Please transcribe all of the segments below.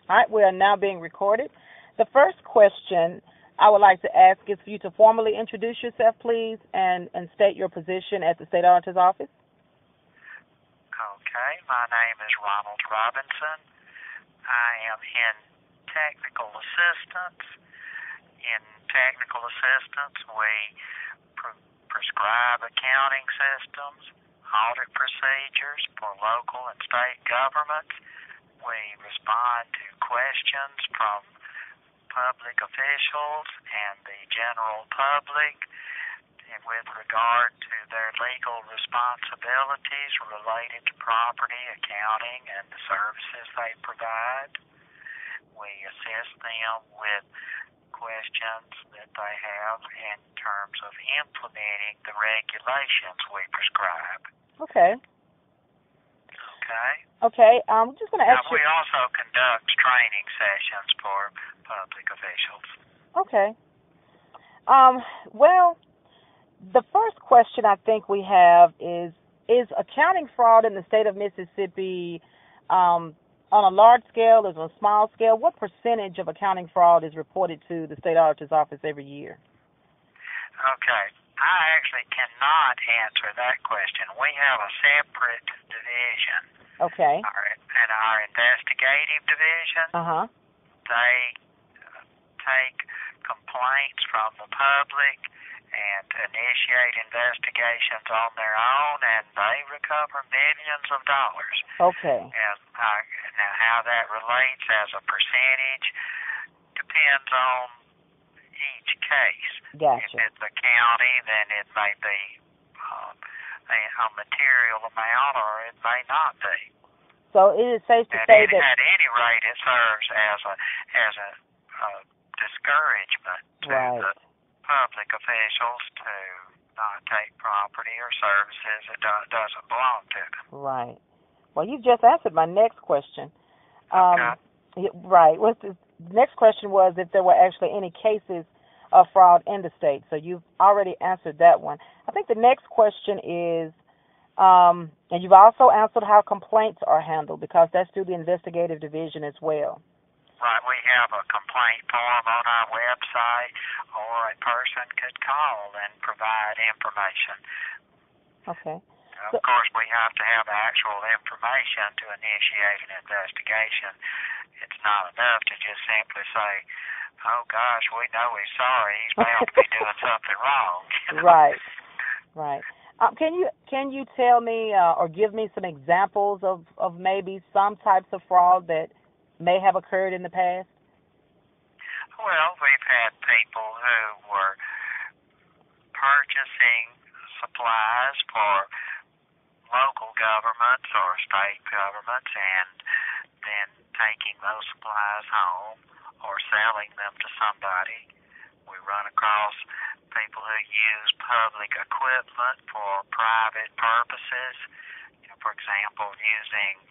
All right, we are now being recorded. The first question I would like to ask is for you to formally introduce yourself, please, and state your position at the State Auditor's Office. Okay, my name is Ronald Robinson. I am in technical assistance. In technical assistance, we prescribe accounting systems, audit procedures for local and state governments. We respond to questions from public officials and the general public and with regard to their legal responsibilities related to property, accounting, and the services they provide. We assist them with questions that they have in terms of implementing the regulations we prescribe. Okay. Okay? Okay, I'm just going to ask we also conduct training sessions for public officials. Okay. Well, the first question I think we have is accounting fraud in the state of Mississippi on a large scale, is on a small scale? What percentage of accounting fraud is reported to the State Auditor's Office every year? Okay. I actually cannot answer that question. We have a separate division. Okay. Our investigative division, they take complaints from the public and initiate investigations on their own, and they recover millions of dollars. Okay. And now how that relates as a percentage depends on each case. Gotcha. If it's a county, then it may be a material amount, or it may not be. So it is safe to say that at any rate, it serves as a discouragement to the public officials to not take property or services that doesn't belong to them. Right. Well, you just answered my next question. Okay. Right. The next question was if there were actually any cases of fraud in the state. So you've already answered that one. I think the next question is, and you've also answered how complaints are handled, because that's through the investigative division as well. Right. We have a complaint form on our website, or a person could call and provide information. Okay. Of course, we have to have actual information to initiate an investigation. It's not enough to just simply say, oh, gosh, we know he's sorry. He's bound to be doing something wrong. Right. Right. Can you tell me or give me some examples of maybe some types of fraud that may have occurred in the past? Well, we've had people who were purchasing supplies for local governments or state governments and then taking those supplies home or selling them to somebody. We run across people who use public equipment for private purposes. For example, using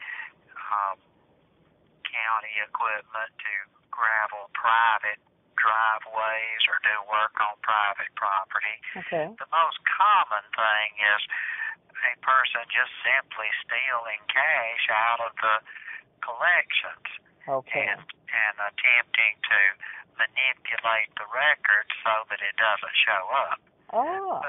county equipment to gravel private driveways or do work on private property. Okay. The most common thing is a person just simply stealing cash out of the collections. Okay. And attempting to manipulate the record so that it doesn't show up. Oh.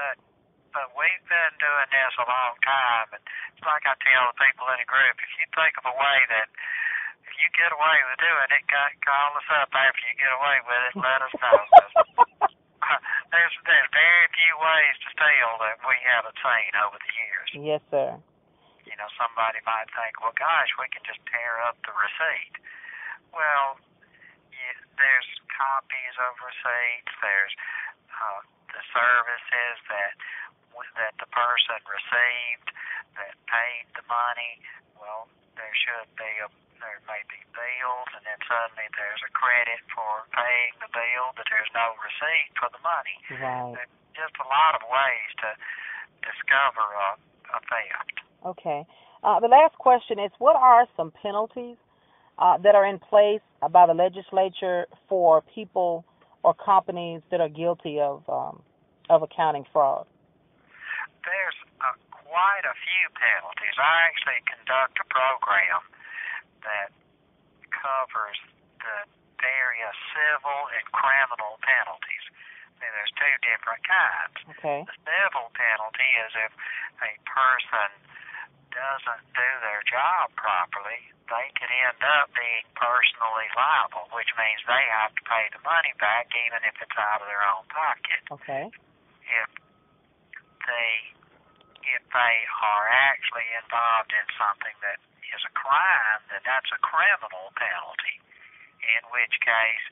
But we've been doing this a long time, and it's like I tell the people in a group, if you think of a way that if you get away with doing it, call us up after you get away with it and let us know. There's very few ways to steal that we haven't seen over the years. Yes, sir. Somebody might think, well, gosh, we can just tear up the receipt. Well, there's copies of receipts. There's the services that the person received that paid the money. Well, there may be bills, and then suddenly there's a credit for paying the bill, but there's no receipt for the money. Right. There's just a lot of ways to discover a theft. Okay. The last question is, what are some penalties that are in place by the legislature for people or companies that are guilty of accounting fraud? There's quite a few penalties. I actually conduct a program that covers the various civil and criminal penalties. And there's two different kinds. Okay. The civil penalty is if a person doesn't do their job properly, they could end up being personally liable, which means they have to pay the money back even if it's out of their own pocket. Okay. If they are actually involved in something that is a crime, then that's a criminal penalty, in which case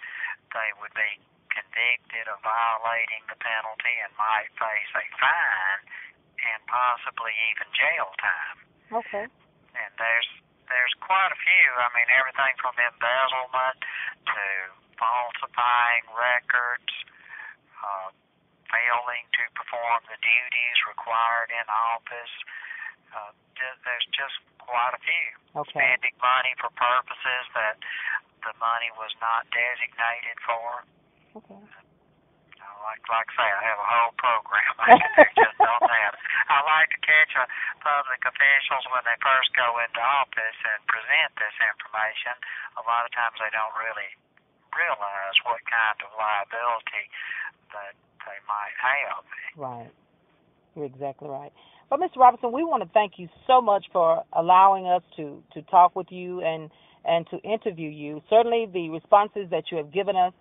they would be convicted of violating the penalty and might face a fine and possibly even jail time. Okay. And there's quite a few. I mean, everything from embezzlement to falsifying records, failing to perform the duties required in office. There's just quite a few. Okay. Spending money for purposes that the money was not designated for. Okay. Like I say, I have a whole program I can do just on that. I like to catch public officials when they first go into office and present this information. A lot of times they don't really realize what kind of liability that they might have. Right. You're exactly right. But Mr. Robinson, we want to thank you so much for allowing us to talk with you and to interview you. Certainly the responses that you have given us,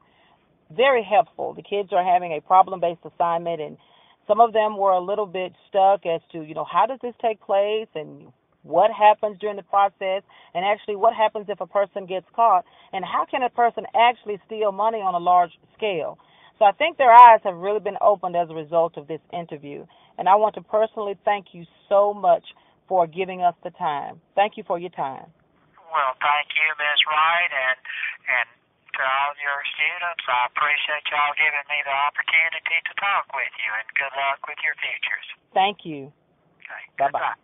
very helpful. The kids are having a problem-based assignment, and some of them were a little bit stuck as to, how does this take place and what happens during the process, and actually what happens if a person gets caught, and how can a person actually steal money on a large scale. So I think their eyes have really been opened as a result of this interview, and I want to personally thank you so much for giving us the time. Thank you for your time. Well, thank you, Ms. Wright, and to all your students, I appreciate y'all giving me the opportunity to talk with you, and good luck with your futures. Thank you. Okay. Bye-bye.